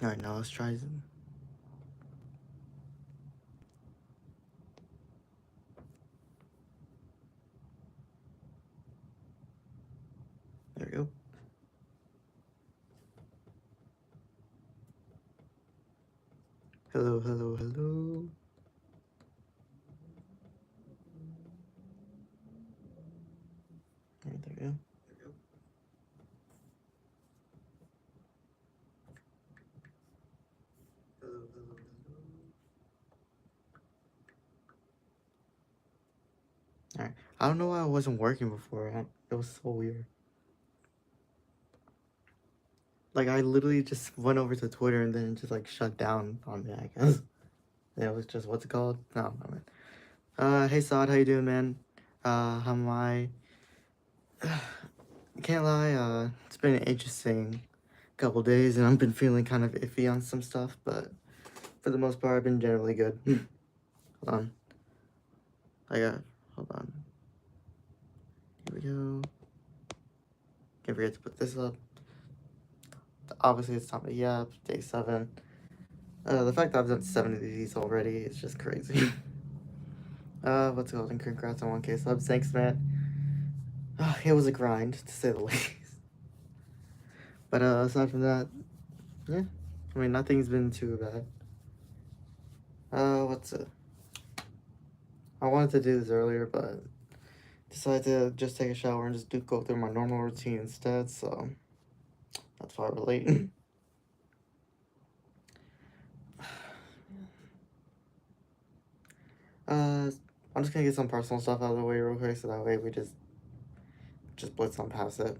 Alright, now let's try some. There we go. Hello, hello, hello. Alright, there we go. Hello, hello, hello. Alright. I don't know why it wasn't working before. It was so weird. Like, I literally just went over to Twitter and then it just, like, shut down on me, I guess. It was just, what's it called? No, no, man. Hey, Saad, how you doing, man? How am I? Can't lie, it's been an interesting couple days, and I've been feeling kind of iffy on some stuff, but for the most part, I've been generally good. Hold on. Hold on. Here we go. Can't forget to put this up. Obviously, it's top of day 7. The fact that I've done 7 of these already is just crazy. What's it called? And congrats on 1K subs. Thanks, man. It was a grind, to say the least. But, aside from that, yeah. I mean, nothing's been too bad. What's it? I wanted to do this earlier, but decided to just take a shower and just go through my normal routine instead, so that's why we're late. I'm just gonna get some personal stuff out of the way real quick, so that way we just blitz on past it.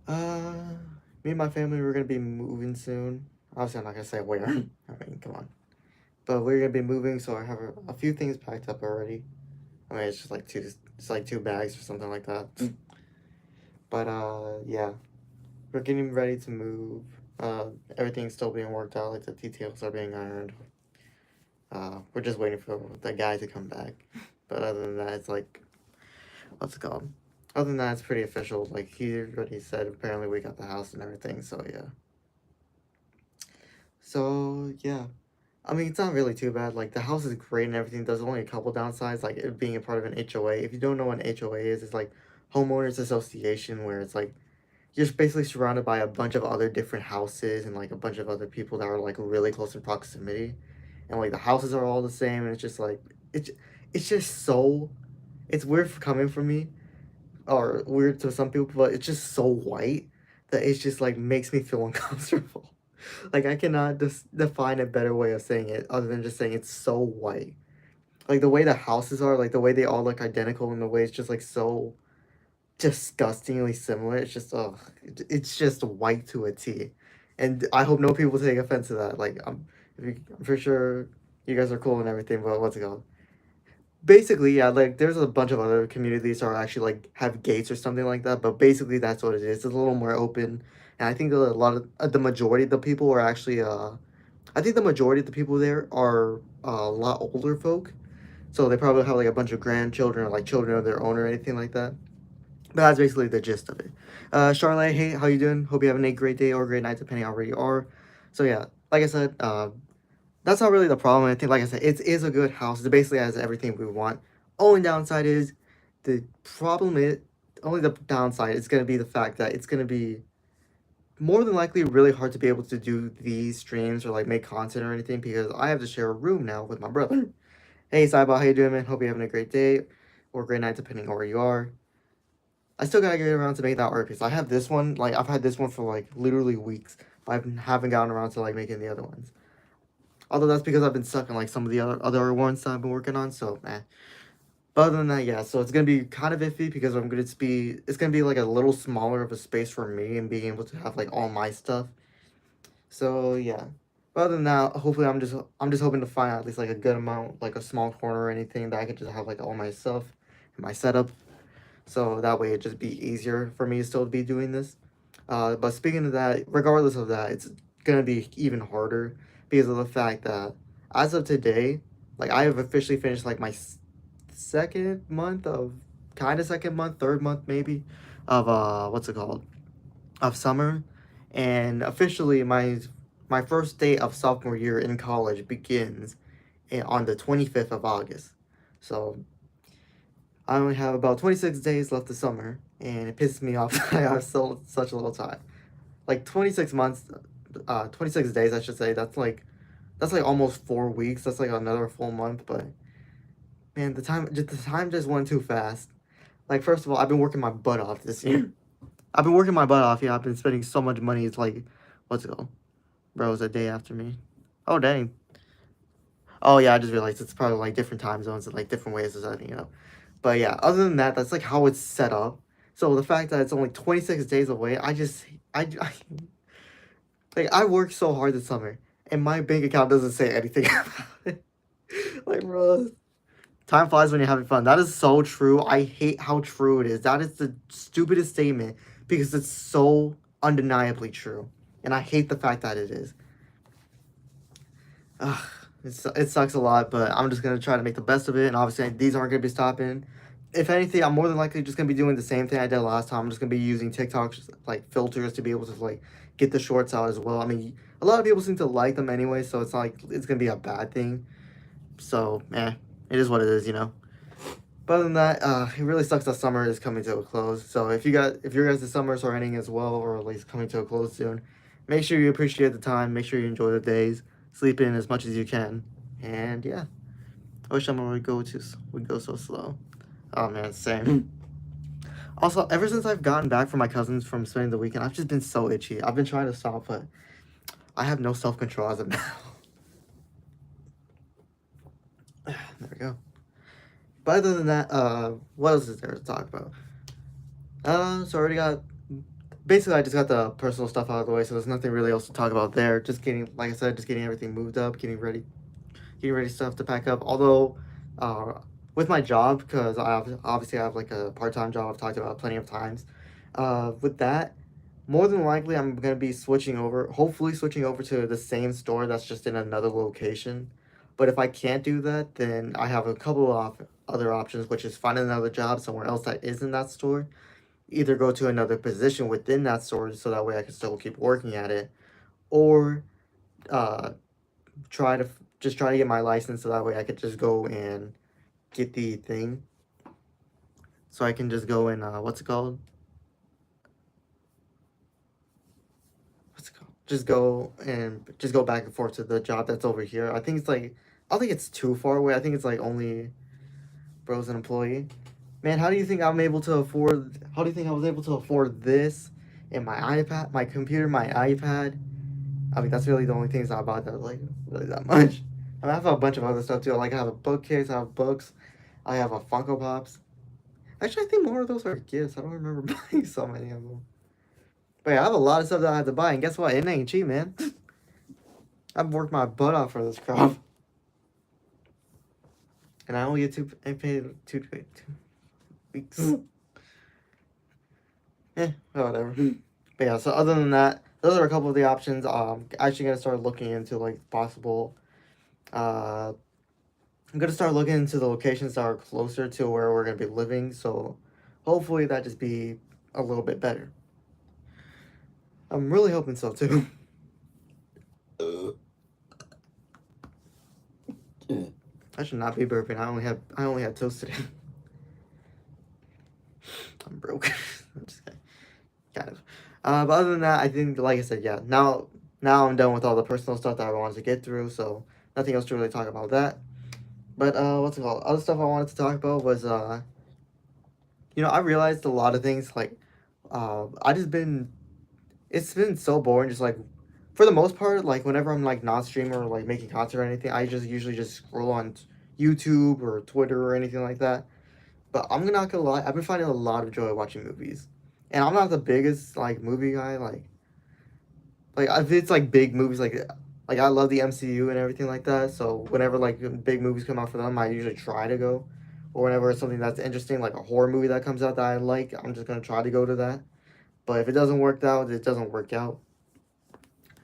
Me and my family, we're gonna be moving soon. Obviously, I'm not gonna say where. I mean, come on. But we're gonna be moving, so I have a few things packed up already. I mean, it's just like two bags or something like that. But yeah, we're getting ready to move. Everything's still being worked out. Like the details are being ironed. We're just waiting for the guy to come back. But other than that, it's like, what's it called? Other than that, it's pretty official. Like he already said, apparently we got the house and everything. So yeah. So yeah. I mean, it's not really too bad. Like the house is great and everything. There's only a couple downsides, like it being a part of an HOA. If you don't know what an HOA is, it's like homeowners association, where it's like you're just basically surrounded by a bunch of other different houses and like a bunch of other people that are like really close in proximity, and like the houses are all the same, and it's just like it's it's just so it's weird coming from me, or weird to some people, but it's just so white that it's just like makes me feel uncomfortable. Like I cannot define a better way of saying it other than just saying it's so white. Like the way the houses are, like the way they all look identical, and the way it's just like so disgustingly similar. It's just it's just white to a T, and I hope no people take offense to that. Like I'm for sure you guys are cool and everything, but what's it called? Basically, yeah, like there's a bunch of other communities that are actually like have gates or something like that, but basically that's what it is. It's a little more open, and I think that a lot of the majority of the people are actually I think the majority of the people there are a lot older folk, so they probably have like a bunch of grandchildren or like children of their own or anything like that. But that's basically the gist of it. Charlotte, hey, how you doing? Hope you're having a great day or a great night, depending on where you are. So yeah, like I said, that's not really the problem. I think, like I said, it is a good house. It basically has everything we want. Only downside is the problem is only the downside is going to be the fact that it's going to be more than likely really hard to be able to do these streams or like make content or anything because I have to share a room now with my brother. Hey, Saiba, how you doing, man? Hope you're having a great day or a great night, depending on where you are. I still gotta get around to make that art piece. I have this one, like I've had this one for like literally weeks, but I haven't gotten around to like making the other ones. Although that's because I've been stuck on like some of the other ones that I've been working on. So, eh. But other than that, yeah. So it's gonna be kind of iffy because it's gonna be like a little smaller of a space for me and being able to have like all my stuff. So yeah. But other than that, hopefully I'm just hoping to find at least like a good amount, like a small corner or anything that I could just have like all my stuff and my setup. So that way it'd just be easier for me to still be doing this. But speaking of that, regardless of that, it's gonna be even harder because of the fact that as of today, like I have officially finished like my second month of second month, third month maybe of what's it called? Of summer. And officially my my first day of sophomore year in college begins on the 25th of August. So I only have about 26 days left of summer, and it pisses me off that I have such a little time. Like 26 months, 26 days, I should say. That's like almost 4 weeks. That's like another full month. But man, the time just went too fast. Like first of all, I've been working my butt off this year. I've been working my butt off. Yeah, I've been spending so much money. It's like, what's it called? Bro, it's a day after me. Oh dang. Oh yeah, I just realized it's probably like different time zones and like different ways of setting it up. But yeah, other than that, that's like how it's set up. So the fact that it's only 26 days away, I like I worked so hard this summer, and my bank account doesn't say anything about it. Like, bro, time flies when you're having fun. That is so true. I hate how true it is. That is the stupidest statement because it's so undeniably true, and I hate the fact that it is. Ugh, it sucks a lot, but I'm just gonna try to make the best of it. And obviously, these aren't gonna be stopping. If anything, I'm more than likely just gonna be doing the same thing I did last time. I'm just gonna be using TikTok's like filters to be able to like get the shorts out as well. I mean, a lot of people seem to like them anyway, so it's not like it's gonna be a bad thing. So, it is what it is, you know. But other than that, it really sucks that summer is coming to a close. So if your guys' summers are ending as well, or at least coming to a close soon, make sure you appreciate the time. Make sure you enjoy the days. Sleep in as much as you can. And yeah, I wish summer would go so slow. Oh man, same. Also, ever since I've gotten back from my cousins from spending the weekend, I've just been so itchy. I've been trying to stop, but I have no self control as of now. There we go. But other than that, what else is there to talk about? So I already got basically I just got the personal stuff out of the way, so there's nothing really else to talk about there. Just getting, like I said, just getting everything moved up, getting ready stuff to pack up. Although, uh, with my job, because obviously I have like a part time job I've talked about plenty of times. With that, more than likely I'm gonna be hopefully switching over to the same store that's just in another location. But if I can't do that, then I have a couple of other options, which is find another job somewhere else that isn't that store. Either go to another position within that store so that way I can still keep working at it, or uh, try to get my license so that way I could just go and get the thing. So I can just go and what's it called? What's it called? Just go back and forth to the job that's over here. I don't think it's too far away. I think it's like only bros an employee. Man, how do you think I'm able to afford? How do you think I was able to afford this and my iPad, my computer, my iPad? I mean, that's really the only things I bought that like really that much. I mean, I have a bunch of other stuff too. Like I have a bookcase, I have books, I have a Funko Pops. Actually, I think more of those are gifts. I don't remember buying so many of them. But yeah, I have a lot of stuff that I have to buy, and guess what? It ain't cheap, man. I've worked my butt off for this crap, and I only get I paid 2 weeks. Whatever. But yeah, so other than that, those are a couple of the options. Actually gonna start looking into like possible. Uh, I'm gonna start looking into the locations that are closer to where we're gonna be living. So hopefully that just be a little bit better. I'm really hoping so too. I should not be burping. I only had toast today. I'm broke. I'm just kidding. Kind of. But other than that, I think, like I said, yeah. Now I'm done with all the personal stuff that I wanted to get through, so nothing else to really talk about that. But what's it called? Other stuff I wanted to talk about was I realized a lot of things like I just been it's been so boring. Just like for the most part, like whenever I'm like not streaming or like making content or anything, I just usually just scroll on YouTube or Twitter or anything like that. But I'm not gonna lie, I've been finding a lot of joy watching movies, and I'm not the biggest like movie guy. Like if it's like big movies, like I love the MCU and everything like that. So whenever like big movies come out for them, I usually try to go. Or whenever it's something that's interesting, like a horror movie that comes out that I like, I'm just gonna try to go to that. But if it doesn't work out, it doesn't work out.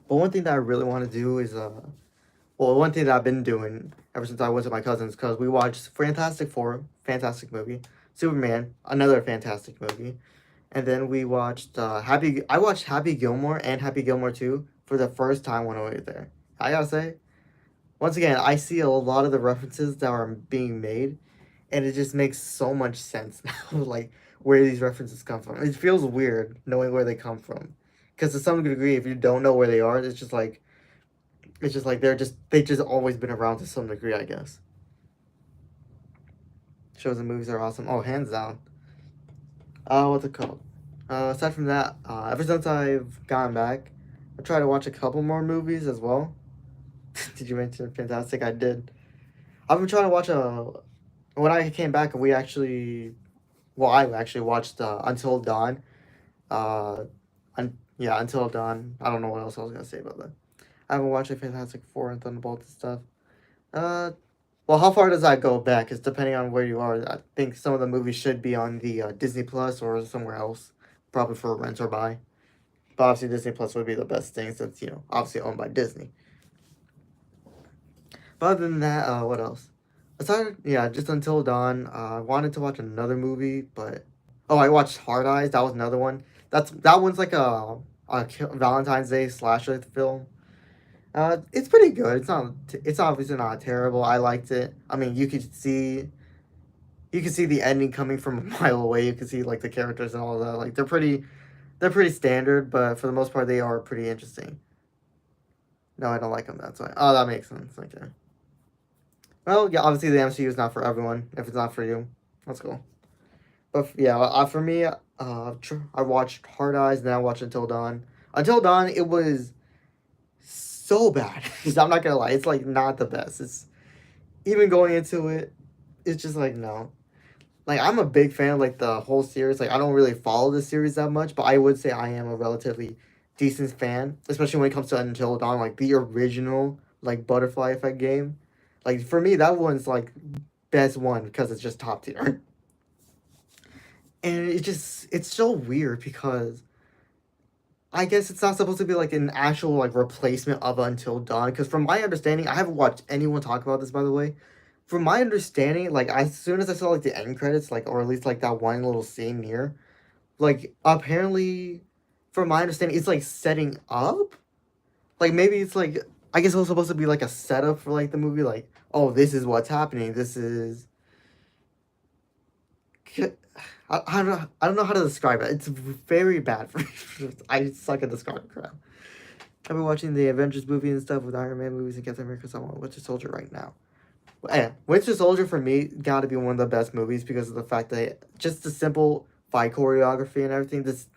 But one thing that I really want to do is one thing that I've been doing ever since I went to my cousin's, because we watched Fantastic Four, fantastic movie, Superman, another fantastic movie, and then we watched I watched Happy Gilmore and Happy Gilmore 2, for the first time when I went there. I gotta say, once again, I see a lot of the references that are being made, and it just makes so much sense now. Like where these references come from. It feels weird knowing where they come from, because to some degree, if you don't know where they are, it's just like they just always been around to some degree, I guess. Shows and movies are awesome. Oh, hands down. What's it called? Aside from that, ever since I've gone back, I tried to watch a couple more movies as well. Did you mention Fantastic? I did. I've been trying to watch a. When I came back, I actually watched Until Dawn. Yeah, Until Dawn. I don't know what else I was gonna say about that. I haven't watched a Fantastic Four and Thunderbolt and stuff. Uh, well, how far does that go back? Is depending on where you are. I think some of the movies should be on the Disney Plus or somewhere else, probably for rent or buy. But obviously, Disney Plus would be the best thing since obviously owned by Disney. But other than that, what else? Aside, yeah, just Until Dawn. I wanted to watch another movie, but I watched Hard Eyes. That was another one. That one's like Valentine's Day slasher film. It's pretty good. It's obviously not terrible. I liked it. I mean, you could see the ending coming from a mile away. You could see like the characters and all that. Like they're pretty standard, but for the most part, they are pretty interesting. No, I don't like them. That's why. Oh, that makes sense. Okay. Well, yeah, obviously the MCU is not for everyone. If it's not for you, let's go. But yeah, for me, I watched Hard Eyes, then I watched Until Dawn. Until Dawn, it was so bad. I'm not gonna lie, it's like not the best. It's even going into it, it's just like no. Like I'm a big fan of like the whole series. Like I don't really follow the series that much, but I would say I am a relatively decent fan, especially when it comes to Until Dawn, like the original like Butterfly Effect game. Like for me, that one's like best one because it's just top tier. And it's so weird because I guess it's not supposed to be like an actual like replacement of Until Dawn. Because from my understanding, I haven't watched anyone talk about this by the way. From my understanding, like as soon as I saw like the end credits, like or at least like that one little scene near, like apparently, from my understanding, it's like setting up. Like maybe it's like I guess it was supposed to be like a setup for like the movie. Like oh, this is what's happening. This is I don't know how to describe it. It's very bad for me. I suck at describing crap. I've been watching the Avengers movie and stuff with Iron Man movies and Captain America. So I'm on Winter Soldier right now. Yeah, Winter Soldier for me got to be one of the best movies because of the fact that just the simple fight choreography and everything. It's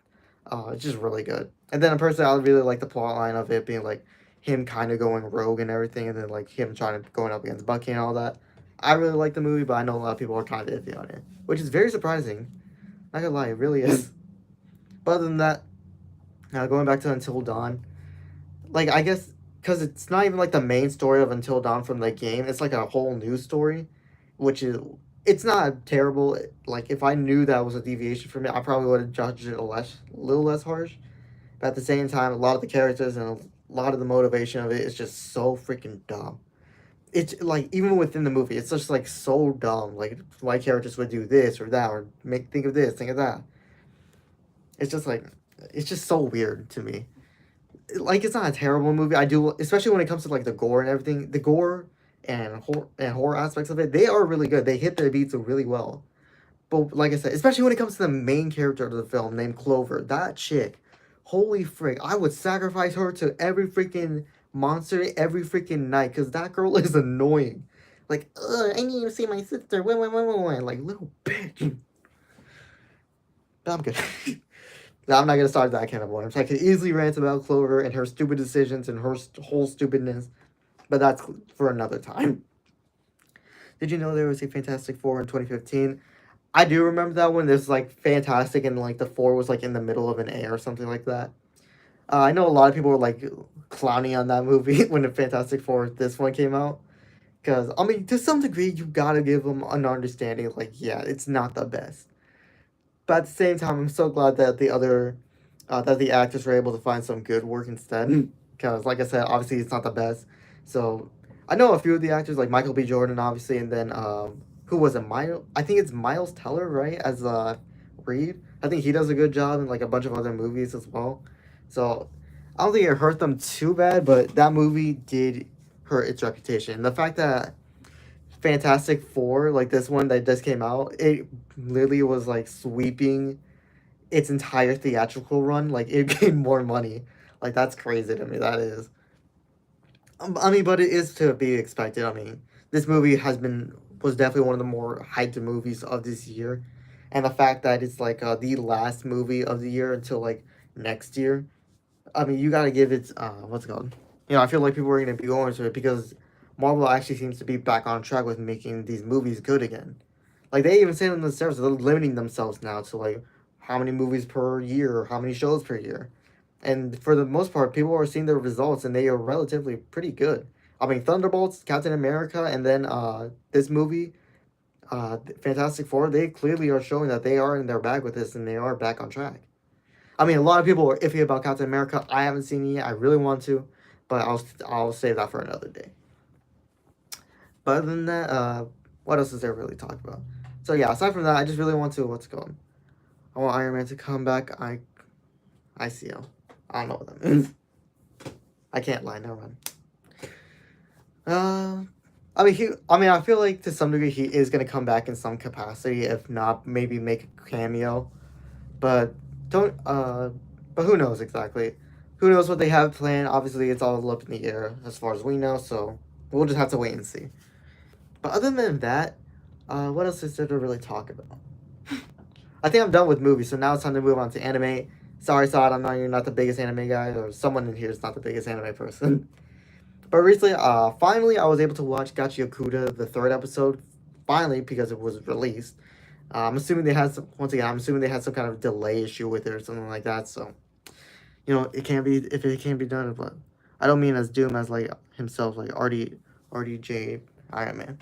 just really good. And then personally, I really like the plot line of it being like him kind of going rogue and everything, and then like him trying to going up against Bucky and all that. I really like the movie, but I know a lot of people are kind of iffy on it, which is very surprising. Not gonna lie, it really is. But other than that, going back to Until Dawn, like I guess because it's not even like the main story of Until Dawn from the game. It's like a whole new story, which is it's not terrible. Like if I knew that was a deviation from it, I probably would have judged it a little less harsh. But at the same time, a lot of the characters and a lot of the motivation of it is just so freaking dumb. It's like even within the movie, it's just like so dumb. Like why characters would do this or that or make think of this, think of that. It's just like it's just so weird to me. Like it's not a terrible movie. I do, especially when it comes to like the gore and everything. The gore and horror aspects of it, they are really good. They hit their beats really well. But like I said, especially when it comes to the main character of the film named Clover, that chick, holy frick, I would sacrifice her to every freaking monster every freaking night because that girl is annoying. Like, I need to see my sister. Wait. Like, little bitch. But I'm good. I'm not gonna start that kind of worms. I could easily rant about Clover and her stupid decisions and her whole stupidness, but that's for another time. Did you know there was a Fantastic Four in 2015? I do remember that one. There's like Fantastic and like the four was like in the middle of an A or something like that. I know a lot of people were like clowning on that movie when the Fantastic Four this one came out. Because I mean, to some degree, you gotta give them an understanding. Like, yeah, it's not the best, but at the same time, I'm so glad that that the actors were able to find some good work instead. Because, like I said, obviously it's not the best. So I know a few of the actors, like Michael B. Jordan, obviously, and then who was it? I think it's Miles Teller, right? As Reed. I think he does a good job in like a bunch of other movies as well. So I don't think it hurt them too bad, but that movie did hurt its reputation. The fact that Fantastic Four, like this one that just came out, it literally was like sweeping its entire theatrical run. Like it gained more money. Like that's crazy to me. That is. I mean, but it is to be expected. I mean, this movie was definitely one of the more hyped movies of this year, and the fact that it's like the last movie of the year until like next year. I mean, you gotta give it what's it called? I feel like people are gonna be going to it because Marvel actually seems to be back on track with making these movies good again. Like they even say in the service, they're limiting themselves now to like how many movies per year or how many shows per year. And for the most part, people are seeing the results and they are relatively pretty good. I mean, Thunderbolts, Captain America, and then this movie, Fantastic Four, they clearly are showing that they are in their bag with this and they are back on track. I mean, a lot of people are iffy about Captain America. I haven't seen it yet. I really want to, but I'll save that for another day. But other than that, what else is there really to talk about? So yeah, aside from that, I just really want to what's it called? I want Iron Man to come back. ICL. I don't know what that means. I can't lie. Never mind. I mean, I feel like to some degree he is gonna come back in some capacity. If not, maybe make a cameo. But don't. But who knows exactly? Who knows what they have planned? Obviously, it's all up in the air as far as we know. So we'll just have to wait and see. But other than that, what else is there to really talk about? I think I'm done with movies, so now it's time to move on to anime. Sorry, Saad, I know you're not the biggest anime guy, or someone in here is not the biggest anime person. But recently, finally, I was able to watch Gachi Okuda, the third episode, finally, because it was released. I'm assuming they had once again, I'm assuming they had some kind of delay issue with it or something like that, so, it can't be, if it can't be done, but I don't mean as Doom as, like, himself, like, RDJ Iron Man.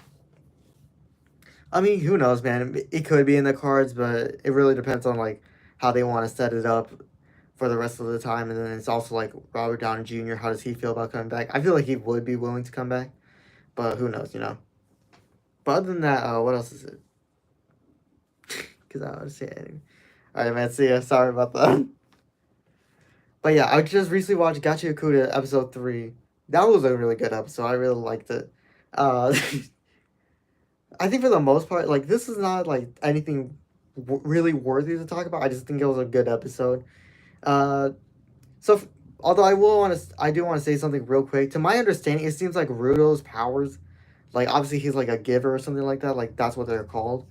I mean, who knows, man? It could be in the cards, but it really depends on like how they want to set it up for the rest of the time. And then it's also like Robert Downey Jr. How does he feel about coming back? I feel like he would be willing to come back, but who knows? But other than that, what else is it? Because I don't understand anything. All right, man. See ya. Sorry about that. But yeah, I just recently watched Gachi Okuda episode 3. That was a really good episode. I really liked it. Uh, I think for the most part, like this is not like anything really worthy to talk about. I just think it was a good episode. Uh, although I do want to say something real quick. To my understanding, it seems like Rudo's powers, like obviously he's like a giver or something like that. Like that's what they're called.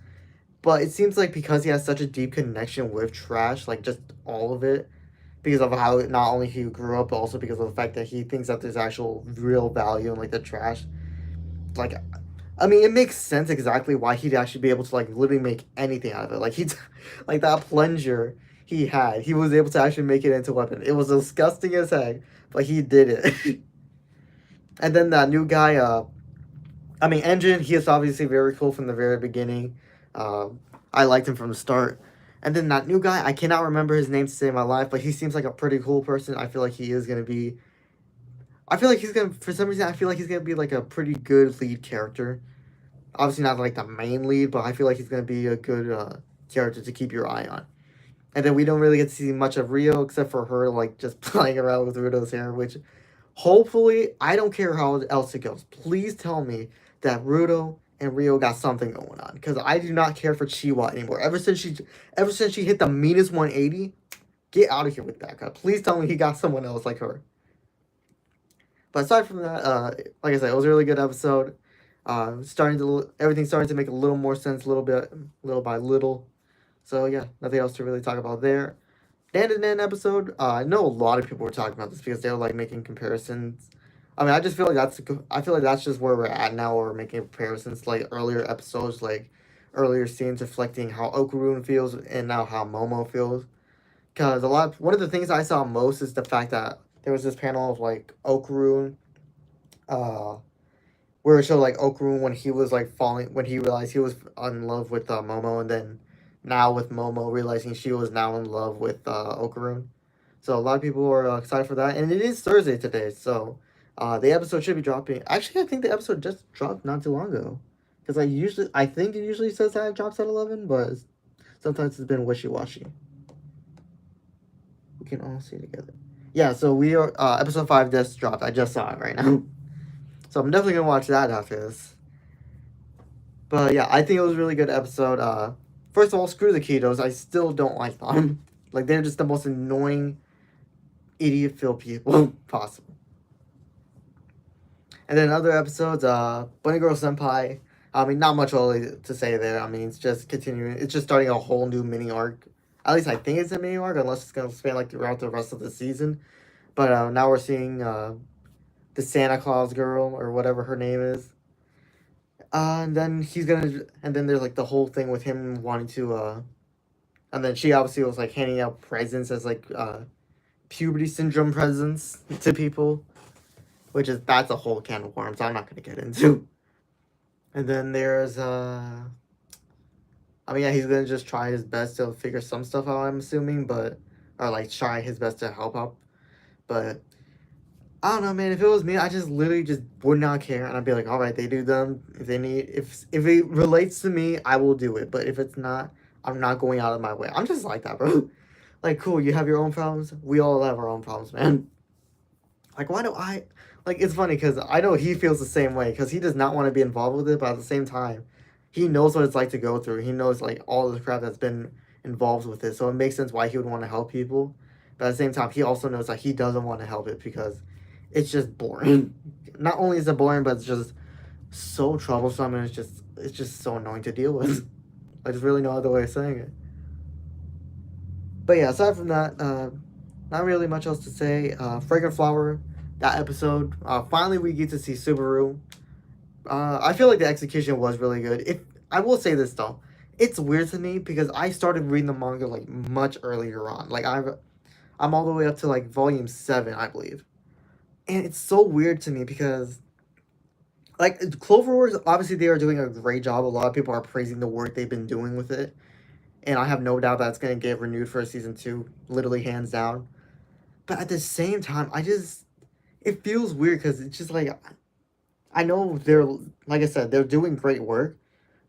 But it seems like because he has such a deep connection with trash, like just all of it, because of how not only he grew up, but also because of the fact that he thinks that there's actual real value in like the trash. Like I mean, it makes sense exactly why he'd actually be able to like literally make anything out of it. Like like that plunger he was able to actually make it into a weapon. It was disgusting as heck, but he did it. And then that new guy, Engine, he is obviously very cool from the very beginning. Uh, I liked him from the start. And then that new guy, I cannot remember his name to save my life, but he seems like a pretty cool person. I feel like he is gonna be. I feel like he's gonna, for some reason, I feel like he's gonna be like a pretty good lead character. Obviously not like the main lead, but I feel like he's gonna be a good character to keep your eye on. And then we don't really get to see much of Rio except for her like just playing around with Rudo's hair, which hopefully I don't care how else it goes. Please tell me that Rudo and Rio got something going on because I do not care for Chiwa anymore. Ever since she hit the meanest 180, get out of here with that guy. Please tell me he got someone else like her. But aside from that, like I said, it was a really good episode. Everything starting to make a little more sense, little by little. So yeah, nothing else to really talk about there. Dan and Dan episode. I know a lot of people were talking about this because they were like making comparisons. I mean, I just feel like I feel like that's just where we're at now. We're making comparisons to, like earlier episodes, like earlier scenes reflecting how Okarun feels and now how Momo feels. Because one of the things I saw most is the fact that there was this panel of like Okarun, uh, where it showed like Okarun when he was like falling when he realized he was in love with Momo, and then now with Momo realizing she was now in love with Okarun. So a lot of people are excited for that, and it is Thursday today, so the episode should be dropping. Actually, I think the episode just dropped not too long ago, because I think it usually says that it drops at 11, but sometimes it's been wishy washy. We can all see together. yeah, so we are episode 5 just dropped. I just saw it right now. So I'm definitely gonna watch that after this. But yeah, I think it was a really good episode. First of all, screw the Ketos. I still don't like them. Like they're just the most annoying idiot filled people possible. And then other episodes, Bunny Girl Senpai. I mean, not much really to say there. I mean, it's just continuing. It's just starting a whole new mini arc. At least I think it's a mini arc, unless it's gonna span like throughout the rest of the season. But now we're seeing the Santa Claus girl or whatever her name is. And then and then there's like the whole thing with him wanting to, and then she obviously was like handing out presents as like puberty syndrome presents to people, which is that's a whole can of worms I'm not gonna get into. And then there's I mean yeah, he's gonna just try his best to figure some stuff out, I'm assuming, but or like try his best to help out. But I don't know, man. If it was me, I just literally just would not care, and I'd be like, all right, they do them. If they need, if it relates to me, I will do it. But if it's not, I'm not going out of my way. I'm just like that, bro. Like, cool, you have your own problems. We all have our own problems, man. Like, why do I? Like, it's funny because I know he feels the same way because he does not want to be involved with it, but at the same time, he knows what it's like to go through. He knows like all the crap that's been involved with it, so it makes sense why he would want to help people. But at the same time, he also knows that he doesn't want to help it because it's just boring. Not only is it boring, but it's just so troublesome and it's just so annoying to deal with. There's really no other way of saying it. But yeah, aside from that, not really much else to say. Fragrant Flower, that episode. Finally, we get to see Subaru. I feel like the execution was really good. If I will say this though, it's weird to me because I started reading the manga like much earlier on. Like I'm all the way up to like volume 7, I believe, and it's so weird to me because like Cloverworks, obviously they are doing a great job. A lot of people are praising the work they've been doing with it, and I have no doubt that's gonna get renewed for season 2, literally hands down. But at the same time, it feels weird because it's just like I know they're like I said they're doing great work,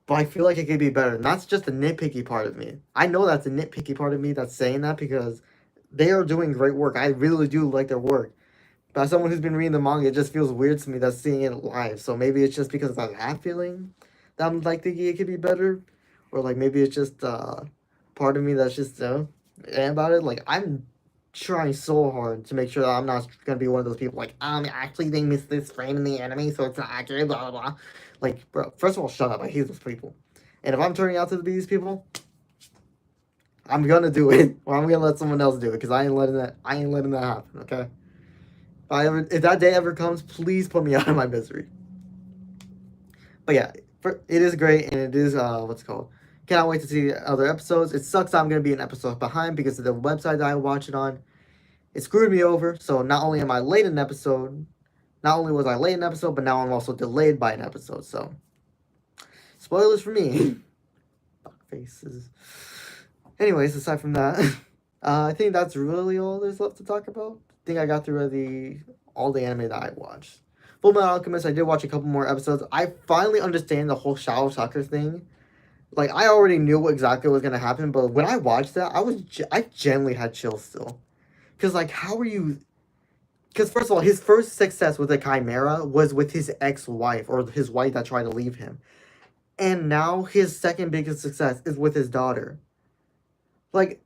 but I feel like it could be better. And that's just the nitpicky part of me. I know that's a nitpicky part of me that's saying that because they are doing great work. I really do like their work. But as someone who's been reading the manga, it just feels weird to me that's seeing it live. So maybe it's just because of that feeling that I'm like thinking it could be better, or like maybe it's just part of me that's just about it. Like I'm trying so hard to make sure that I'm not gonna be one of those people like actually they missed this frame in the anime, so it's not accurate. Blah blah blah. Like, bro, first of all, shut up. I hate those people. And if I'm turning out to be these people, I'm gonna do it, or I'm gonna let someone else do it, because I ain't letting that. I ain't letting that happen. Okay. If that day ever comes, please put me out of my misery. But yeah, it is great, and it is what's it called. Cannot wait to see other episodes. It sucks I'm gonna be an episode behind because of the website that I watch it on. It screwed me over. So not only am I late in an episode, not only was I late in an episode, but now I'm also delayed by an episode. So spoilers for me. Fuck faces. Anyways, aside from that, I think that's really all there's left to talk about. I think I got through all the anime that I watched. Full Metal Alchemist, I did watch a couple more episodes. I finally understand the whole Shadow Tucker thing. Like I already knew exactly what was gonna happen, but when I watched that, I genuinely had chills still. Cause like, how are you? Because first of all, his first success with the Chimera was with his ex-wife or his wife that tried to leave him, and now his second biggest success is with his daughter. Like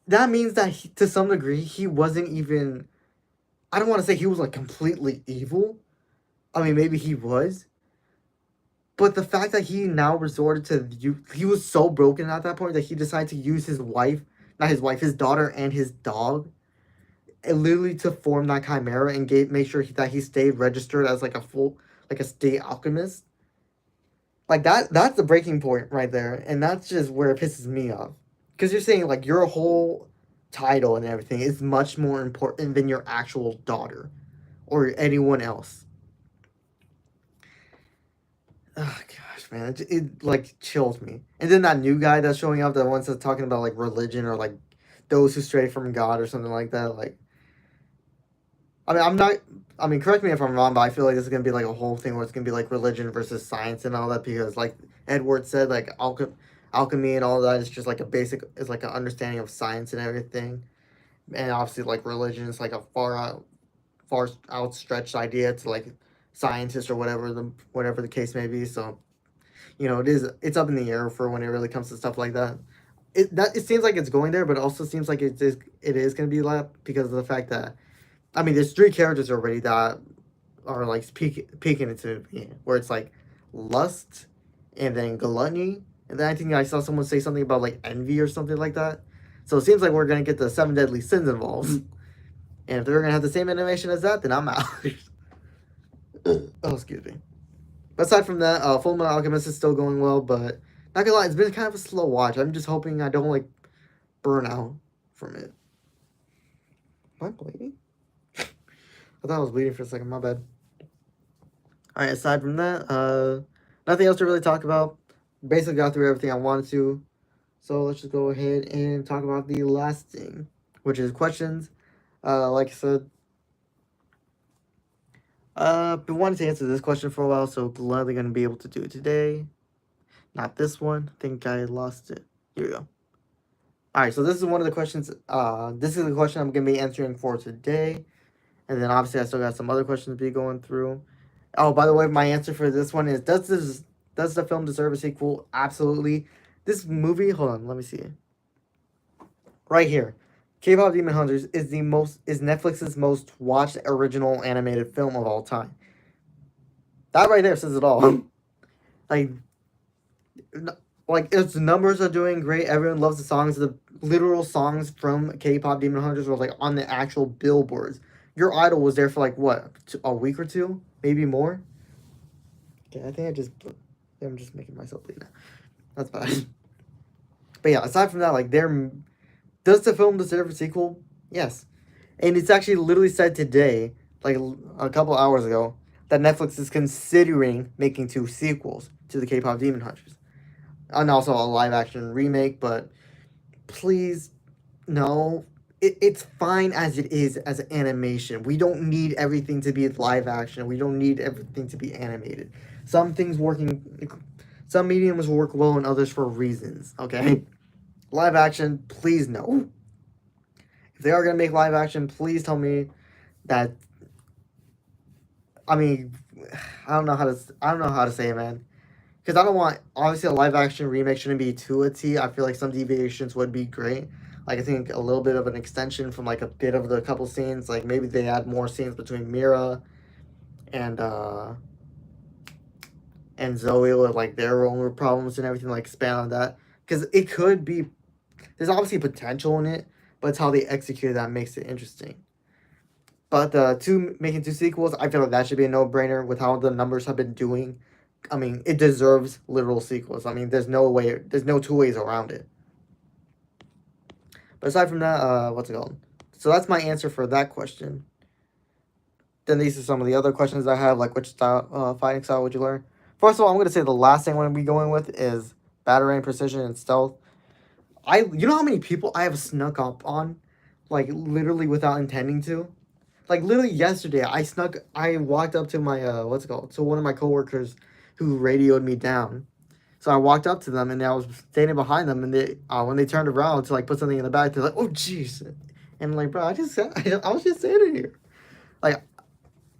that means that to some degree he wasn't even. I don't want to say he was like completely evil. I mean, maybe he was, but the fact that he now resorted to he was so broken at that point that he decided to use his wife, not his wife, his daughter and his dog, and literally to form that chimera and make sure that he stayed registered as like a state alchemist. Like that's the breaking point right there, and that's just where it pisses me off. Because you're saying like your whole title and everything is much more important than your actual daughter or anyone else. Oh gosh, man, it like chills me. And then that new guy that's showing up, that one's that's talking about like religion or like those who stray from God or something like that. Like, I mean, I'm not. I mean, correct me if I'm wrong, but I feel like this is gonna be like a whole thing where it's gonna be like religion versus science and all that because, like Edward said, like alchemy and all that is just like a basic, is like an understanding of science and everything. and obviously like religion is like a far outstretched idea to like scientists or whatever the case may be. So it's up in the air for when it really comes to stuff like that. It seems like it's going there, but it also seems like it is going to be that because of the fact that I mean there's three characters already that are like peeking into me where it's like lust and then gluttony and then I think I saw someone say something about like envy or something like that. So it seems like we're gonna get the seven deadly sins involved, and if they're gonna have the same animation as that, then I'm out. Oh, excuse me. But aside from that, Full Metal Alchemist is still going well, but not gonna lie, it's been kind of a slow watch. I'm just hoping I don't like burn out from it. Am I bleeding? I thought I was bleeding for a second. My bad. All right. Aside from that, nothing else to really talk about. Basically, got through everything I wanted to. So let's just go ahead and talk about the last thing, which is questions. Like I said, been wanting to answer this question for a while, so gladly gonna be able to do it today. Not this one. I think I lost it. Here we go. Alright, so this is one of the questions. This is the question I'm gonna be answering for today. And then obviously I still got some other questions to be going through. Oh, by the way, my answer for this one is does the film deserve a sequel? Absolutely. This movie, hold on, let me see. Right here. K-pop Demon Hunters is Netflix's most watched original animated film of all time. That right there says it all. like its numbers are doing great. Everyone loves the songs. The literal songs from K-pop Demon Hunters were like on the actual billboards. Your idol was there for like what, a week or two, maybe more. Okay, I think I'm just making myself bleed now. That's bad. But yeah, aside from that, like does the film deserve a sequel? Yes, and it's actually literally said today, like a couple hours ago, that Netflix is considering making 2 sequels to the K-pop Demon Hunters, and also a live action remake. But please, no. It's fine as it is as an animation. We don't need everything to be live action. We don't need everything to be animated. Some mediums work well and others for reasons. Okay, live action, please no. If they are gonna make live action, please tell me that. I mean, I don't know how to say it, man. Because I don't want, obviously a live action remake shouldn't be to a T. I feel like some deviations would be great. Like I think a little bit of an extension from like a bit of the couple scenes. Like maybe they add more scenes between Mira and Zoe with like their own problems and everything. Like expand on that because it could be. There's obviously potential in it, but it's how they execute that makes it interesting. But making 2 sequels, I feel like that should be a no-brainer with how the numbers have been doing. I mean, it deserves literal sequels. I mean, there's no 2 ways around it. But aside from that, what's it called? So that's my answer for that question. Then these are some of the other questions I have, like which fighting style would you learn? First of all, I'm gonna say the last thing I'm gonna be going with is battering, precision, and stealth. You know how many people I have snuck up on, like literally without intending to. Like literally yesterday, I walked up to my what's it called? So one of my coworkers who radioed me down. So I walked up to them and I was standing behind them and they when they turned around to like put something in the bag, they're like, "Oh jeez," and I'm like, "Bro, I was just standing here." Like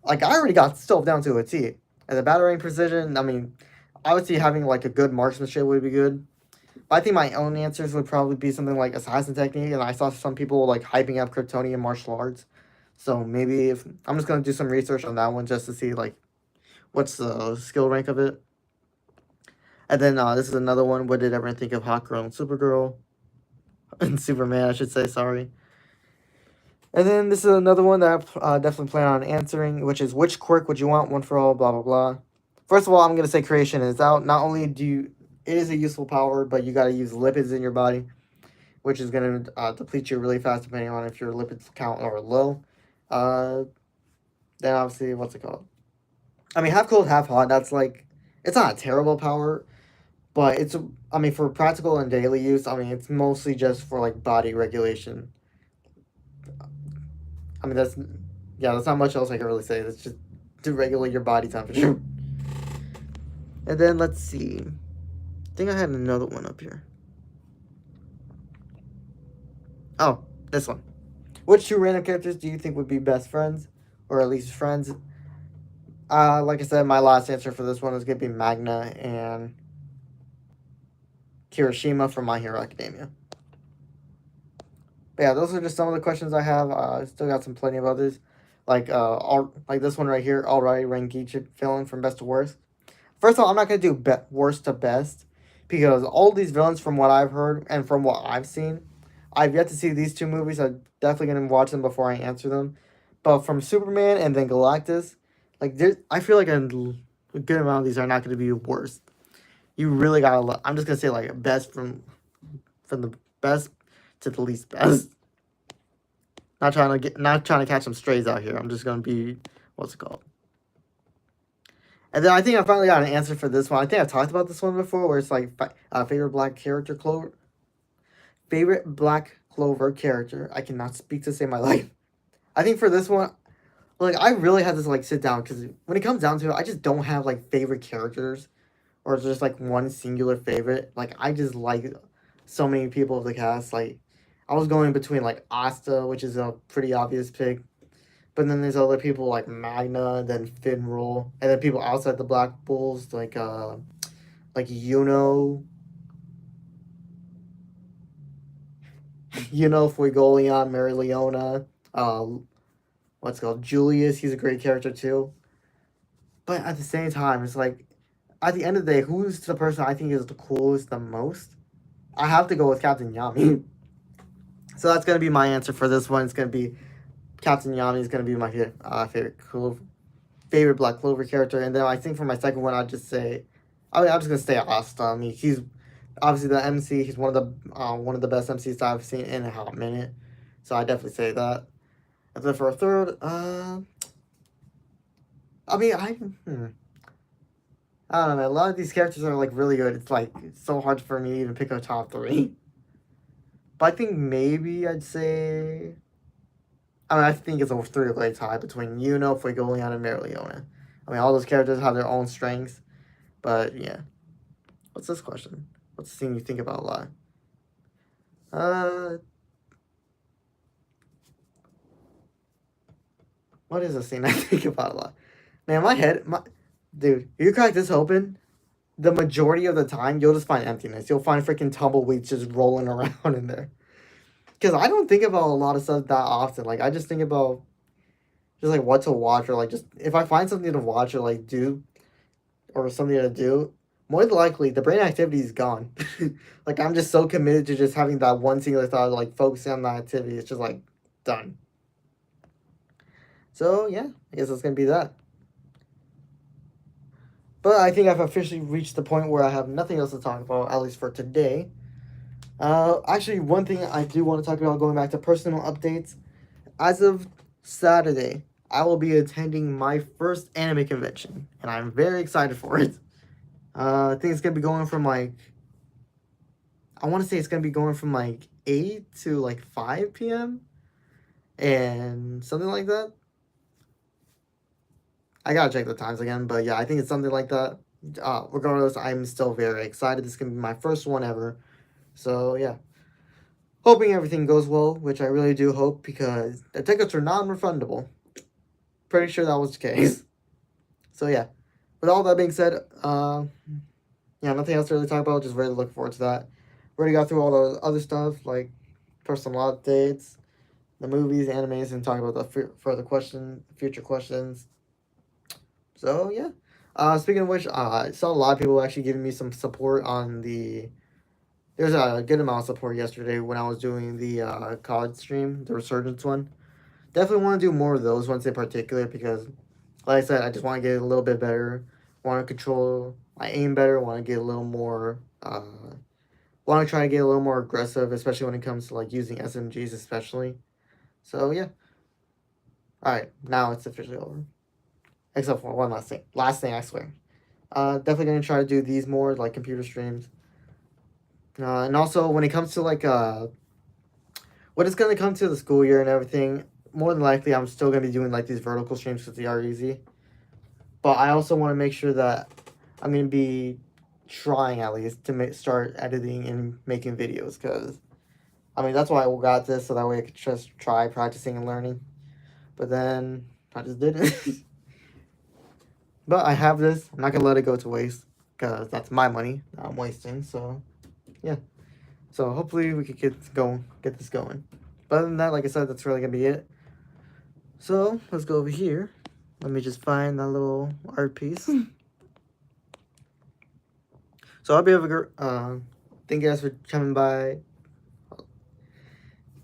I already got stuff down to a T. And the battering precision, I mean, obviously having like a good marksmanship would be good. But I think my own answers would probably be something like assassin technique, and I saw some people like hyping up Kryptonian martial arts. So maybe if I'm just gonna do some research on that one just to see like what's the skill rank of it. And then this is another one. What did everyone think of Hawkgirl and Supergirl? And Superman, I should say, sorry. And then this is another one that I definitely plan on answering, which is which quirk would you want, one for all, blah, blah, blah. First of all, I'm going to say creation is out. Not only it is a useful power, but you got to use lipids in your body, which is going to deplete you really fast depending on if your lipids count are low. Then obviously, what's it called? I mean, half cold, half hot, that's like, it's not a terrible power, but I mean, for practical and daily use, I mean, it's mostly just for like body regulation. I mean, that's not much else I can really say. That's just to regulate your body temperature. And then let's see. I think I had another one up here. Oh, this one. Which two random characters do you think would be best friends, or at least friends? Like I said, my last answer for this one is gonna be Magna and Kirishima from My Hero Academia. But yeah, those are just some of the questions I have. I still got some plenty of others, like this one right here. Alright, Rengichi villain from best to worst. First of all, I'm not gonna do worst to best because all these villains, from what I've heard and from what I've seen, I've yet to see these two movies. I'm definitely gonna watch them before I answer them. But from Superman and then Galactus, like I feel like a good amount of these are not gonna be worst. You really gotta. I'm just gonna say like best from the best to the least best. Not trying to catch some strays out here. I'm just gonna be what's it called. And then I think I finally got an answer for this one. I think I've talked about this one before, where it's like favorite Black Clover character. I cannot speak to save my life. I think for this one, like I really had to like sit down because when it comes down to it, I just don't have like favorite characters or just like one singular favorite. Like I just like so many people of the cast. Like I was going between like Asta, which is a pretty obvious pick, but then there's other people like Magna, then Finral, and then people outside the Black Bulls like Fuegoleon, Mary Leona, what's it called Julius. He's a great character too. But at the same time, it's like at the end of the day, who's the person I think is the coolest the most? I have to go with Captain Yami. So that's gonna be my answer for this one. It's gonna be Captain Yami is gonna be my favorite Black Clover character, and then I think for my second one, I'm just gonna say Asta. I mean, he's obviously the MC. He's one of the best MCs that I've seen in a hot minute. So I definitely say that. And then for a third, I mean, I don't know. A lot of these characters are like really good. It's so hard for me to even pick a top three. But I think maybe I'd say. I think it's a three-way tie between Fuegoleon, and Mereoleona. I mean, all those characters have their own strengths. But yeah. What's this question? What's the thing you think about a lot? What is the scene I think about a lot? Man, dude, if you crack this open, the majority of the time you'll just find emptiness. You'll find freaking tumbleweeds just rolling around in there. Because I don't think about a lot of stuff that often. Like I just think about just like what to watch, or like just if I find something to watch or like do or something to do, more than likely the brain activity is gone. Like I'm just so committed to just having that one singular thought, like focusing on that activity. It's just like done. So yeah, I guess that's gonna be that. But I think I've officially reached the point where I have nothing else to talk about, at least for today. Actually, one thing I do want to talk about, going back to personal updates. As of Saturday, I will be attending my first anime convention, and I'm very excited for it. I think it's gonna be going from like, I want to say it's gonna be going from like 8 to like 5 p.m. and something like that. I gotta check the times again, but yeah, I think it's something like that. Regardless, I'm still very excited. This is gonna be my first one ever. So yeah, hoping everything goes well, which I really do hope because the tickets are non-refundable. Pretty sure that was the case. So yeah, with all that being said, yeah, nothing else to really talk about. Just really looking forward to that. We already got through all the other stuff like personal updates, the movies, animes, and talking about the future questions. So yeah. Speaking of which, I saw a lot of people actually giving me some support on the. There's a good amount of support yesterday when I was doing the COD stream, the Resurgence one. Definitely want to do more of those ones in particular because, like I said, I just want to get a little bit better. Want to control my aim better. Want to get a little more. Want to try to get a little more aggressive, especially when it comes to like using SMGs, especially. So yeah. All right, now it's officially over. Except for one last thing. Last thing, I swear. Definitely gonna try to do these more like computer streams. And also when it comes to like when it's gonna come to the school year and everything, more than likely I'm still gonna be doing like these vertical streams because they are easy. But I also want to make sure that I'm gonna be trying at least to start editing and making videos because I mean, that's why I got this, so that way I could just try practicing and learning. But then I just didn't. But I have this. I'm not gonna let it go to waste because that's my money that I'm wasting. So yeah. So hopefully we could get this going. But other than that, like I said, that's really gonna be it. So let's go over here. Let me just find that little art piece. So I hope you have a good. Thank you guys for coming by.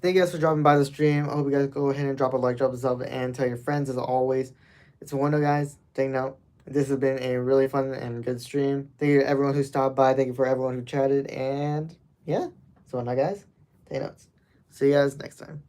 Thank you guys for dropping by the stream. I hope you guys go ahead and drop a like, drop a sub, and tell your friends as always. It's Wando, guys. Taking out. This has been a really fun and good stream. Thank you to everyone who stopped by. Thank you for everyone who chatted. And yeah, so now, guys, take notes. See you guys next time.